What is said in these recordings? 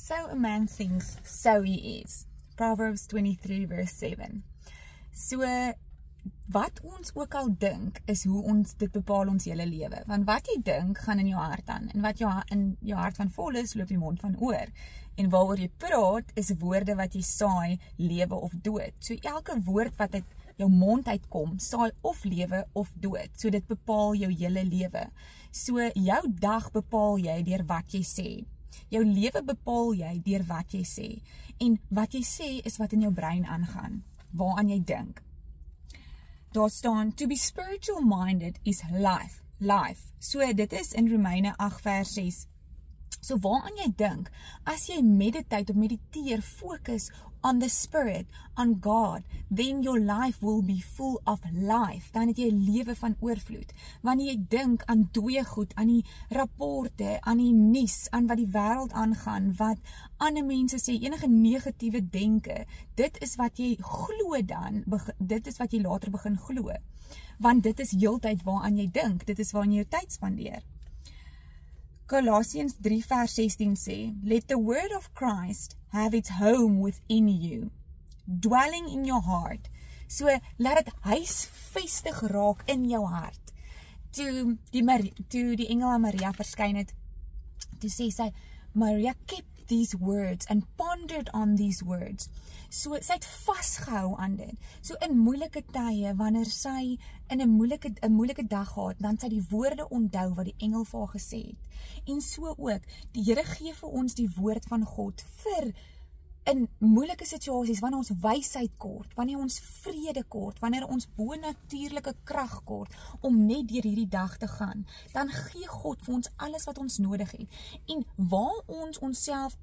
So a man thinks, so he is. Proverbs 23 verse 7. So, wat ons ook al dink, is hoe ons dit bepaal ons hele lewe. Want wat jy dink, gaan in jou hart aan. En wat in jou hart van vol is, loop die mond van oor. En waaroor jy praat, is woorde wat jy saai, lewe of dood. So elke woord wat uit jou mond uitkom, saai of lewe of dood. So dit bepaal jou hele lewe. So jou dag bepaal jy deur wat jy sê. Jou lewe bepaal jy deur wat jy sê. En wat jy sê is wat in jou brein aangaan, waaraan jy dink. Daar staan, to be spiritual minded is life. So dit is in Romeine 8 vers 6. So waaraan jy dink, as jy meditate of mediteer, focus on the Spirit, on God, then your life will be full of life. Dan het jy 'n lewe van oorvloed. Wanneer jy dink aan dooie goed, aan die rapporte, aan die nuus, aan wat die wêreld aangaan, wat ander mense sê, enige negatiewe denke, dit is wat jy glo dan, dit is wat jy later begin glo. Want dit is heeltyd waaraan jy dink, dit is waaraan jy jou tyd spandeer. Colossians 3 vers 16 sê, let the word of Christ have its home within you, dwelling in your heart. So, laat dit huisvestig raak in jou hart. Toe die engel aan Maria verskyn het, toe sê sy, Maria kept these words and pondered on these words. So, sy het vasgehou aan dit. So, in moeilike tye, wanneer sy in 'n moeilike dag gehad, dan sy die woorde onthou wat die engel vir haar gesê het. En so ook, die Here gee vir ons die woord van God vir in moeilike situasies, wanneer ons wysheid kort, wanneer ons vrede kort, wanneer ons bonatuurlike krag kort, om net deur hierdie dag te gaan, dan gee God vir ons alles wat ons nodig het. En waar ons onsself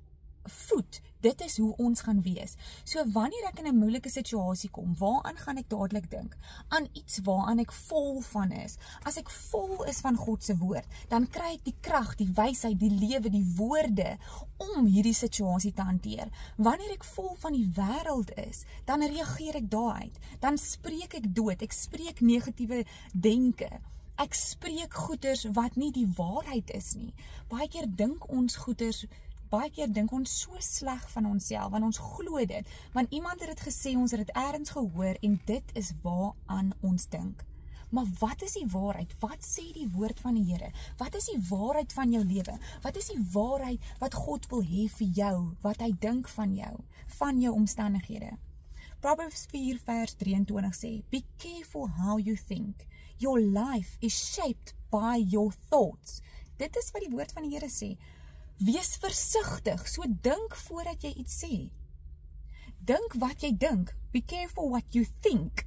voed, dit is hoe ons gaan wees. So wanneer ek in 'n moeilike situasie kom, waaraan gaan ek dadelik dink? Aan iets waaraan ek vol van is. As ek vol is van God se woord, dan kry ek die krag, die wysheid, die lewe, die woorde om hierdie situasie te hanteer. Wanneer ek vol van die wêreld is, dan reageer ek daaruit. Dan spreek ek dood, ek spreek negatiewe denke. Ek spreek goeders wat nie die waarheid is nie. Baie keer dink ons so sleg van onsself, want ons glo dit, want iemand het dit gesê, ons het dit ergens gehoor, en dit is waaraan ons dink. Maar wat is die waarheid? Wat sê die woord van die Here? Wat is die waarheid van jou lewe? Wat is die waarheid wat God wil hê vir jou, wat hy dink van jou omstandighede? Proverbs 4 vers 23 sê, be careful how you think. Your life is shaped by your thoughts. Dit is wat die woord van die Here sê. Wees versigtig, so dink voordat jy iets sê. Dink wat jy dink. Be careful what you think.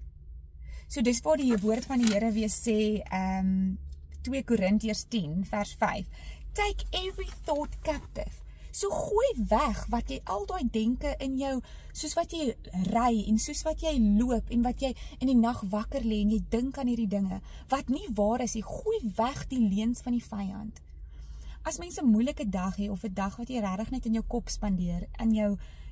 So dis waar die woord van die Here weer sê, 2 Korintiërs 10 vers 5. Take every thought captive. So gooi weg wat jy al daai denke in jou, soos wat jy ry en soos wat jy loop en wat jy in die nag wakker lê en jy dink aan hierdie dinge, wat nie waar is nie, gooi weg die leuns van die vyand. As mense 'n moeilike dag het, of 'n dag wat jy regtig net in jou kop spandeer,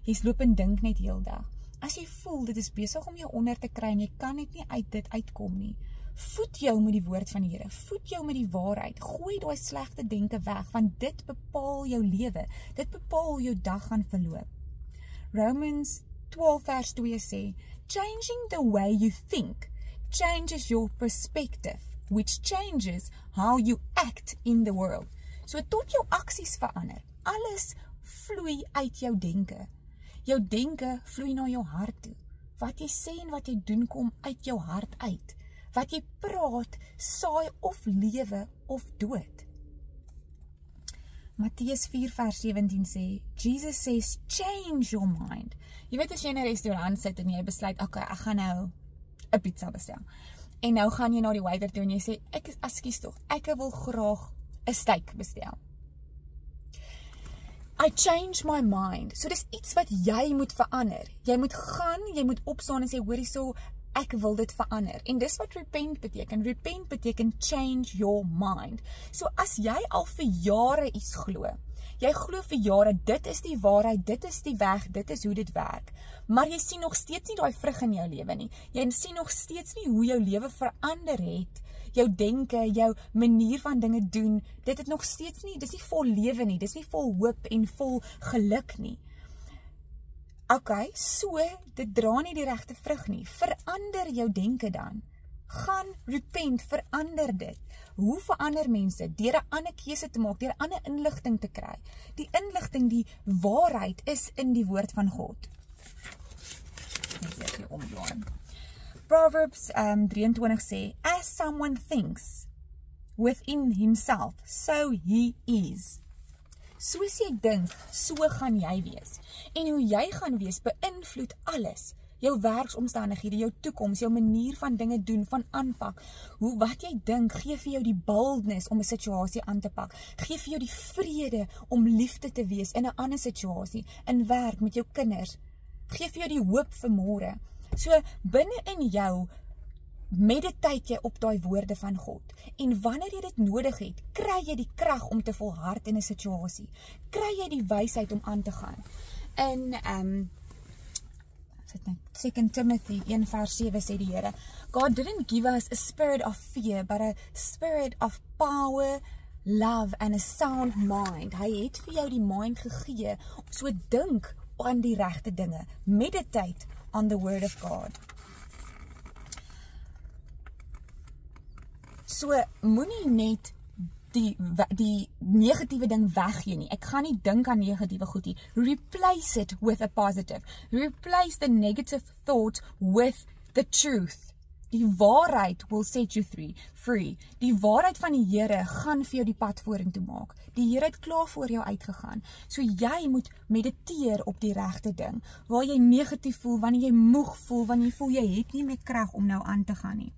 jy's loop en dink net heeldag. As jy voel, dit is besig om jou onder te kry, en jy kan net nie uit dit uitkom nie, voed jou met die woord van die Here, voed jou met die waarheid, gooi daai slegte denke weg, want dit bepaal jou lewe, dit bepaal hoe jou dag gaan verloop. Romans 12 vers 2 sê, changing the way you think, changes your perspective, which changes how you act in the world. So tot jou aksies verander. Alles vloei uit jou denke. Jou denke vloei na jou hart toe. Wat jy sê en wat jy doen kom uit jou hart uit. Wat jy praat, saai of lewe of dood. Matteus 4 vers 17 sê, Jesus says, change your mind. Jy weet as jy in 'n restaurant sit en jy besluit, okay, ek gaan nou 'n pizza bestel. En nou gaan jy na die waiter toe en jy sê, ekskuus tog, ek wil graag 'n steak bestel. I change my mind. So dis iets wat jy moet verander. Jy moet gaan, jy moet opstaan en sê, hoorie so, ek wil dit verander. En dis wat repent beteken. Repent beteken change your mind. So as jy al vir jare iets glo, jy glo vir jare, dit is die waarheid, dit is die weg, dit is hoe dit werk. Maar jy sien nog steeds nie daai vrug in jou lewe nie. Jy sien nog steeds nie hoe jou lewe verander het. jou denke, jou manier van dinge doen, dit het nog steeds nie, dis nie vol lewe nie, dis nie vol hoop en vol geluk nie. Okay, so, dit dra nie die regte vrug nie. Verander jou denke dan. Gaan repent, verander dit. Hoe verander mense? Deur 'n ander keuse te maak, deur 'n ander inligting te kry. Die inligting, die waarheid is in die woord van God. Net hier omblaai. Proverbs 23 sê, as someone thinks within himself, so he is. Soos jy dink, so gaan jy wees. En hoe jy gaan wees, beïnvloed alles. Jou werksomstandighede, jou toekoms, jou manier van dinge doen, van aanpak. Wat jy dink, gee vir jou die boldness om 'n situasie aan te pak. Gee vir jou die vrede om liefde te wees in 'n ander situasie, in werk, met jou kinders. Gee vir jou die hoop vir môre. So, binne in jou, mediteer jy op daai woorde van God. En wanneer jy dit nodig het, kry jy die krag om te volhard in 'n situasie. Kry jy die wysheid om aan te gaan. In 2 Timothy 1:7 sê die Here, God didn't give us a spirit of fear, but a spirit of power, love and a sound mind. Hy het vir jou die mind gegee, so dink aan die regte dinge. Meditate on the word of God. So, moenie net die negatiewe ding weggee nie. Ek gaan nie dink aan negatiewe goed nie. Replace it with a positive. Replace the negative thoughts with the truth. Die waarheid will set you free. Die waarheid van die Here gaan vir jou die pad vorentoe maak. Die Here het klaar voor jou uitgegaan. So jy moet mediteer op die regte ding. Waar jy negatief voel, wanneer jy moeg voel, wanneer jy voel jy het nie meer krag om nou aan te gaan nie.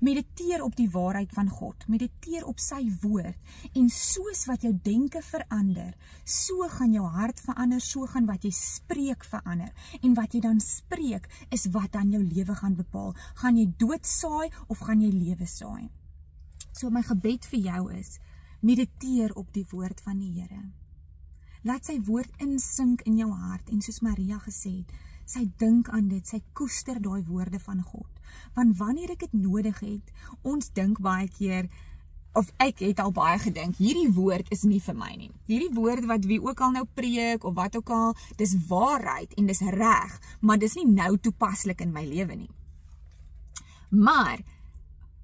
Mediteer op die waarheid van God, mediteer op sy woord, en soos wat jou denke verander, so gaan jou hart verander, so gaan wat jy spreek verander, en wat jy dan spreek, is wat dan jou lewe gaan bepaal. Gaan jy dood saai, of gaan jy lewe saai? So my gebed vir jou is, mediteer op die woord van die Here. Laat sy woord insink in jou hart, en soos Maria gesê het, sy dink aan dit, sy koester daai woorde van God. Want wanneer ek dit nodig het, ons dink baie keer, of ek het al baie gedink, hierdie woord is nie vir my nie. Hierdie woord wat wie ook al nou preek, of wat ook al, dis waarheid en dis reg, maar dis nie nou toepaslik in my lewe nie. Maar,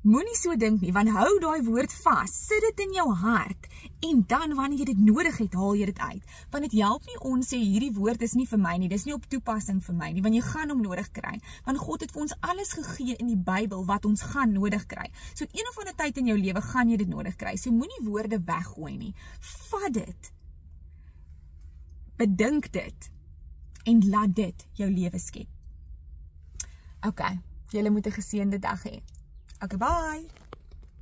moenie so dink nie, want hou daai woord vas, sit dit in jou hart, en dan wanneer jy dit nodig het, haal jy dit uit. Want dit help nie ons sê, hierdie woord is nie vir my nie, dis nie op toepassing vir my nie, want jy gaan hom nodig kry. Want God het vir ons alles gegee in die Bybel, wat ons gaan nodig kry. So een of ander tyd in jou lewe, gaan jy dit nodig kry. So moenie woorde weggooi nie. Vat dit. Bedink dit. En laat dit jou lewe skep. Okay, julle moet 'n geseënde dag hê. Okay, bye!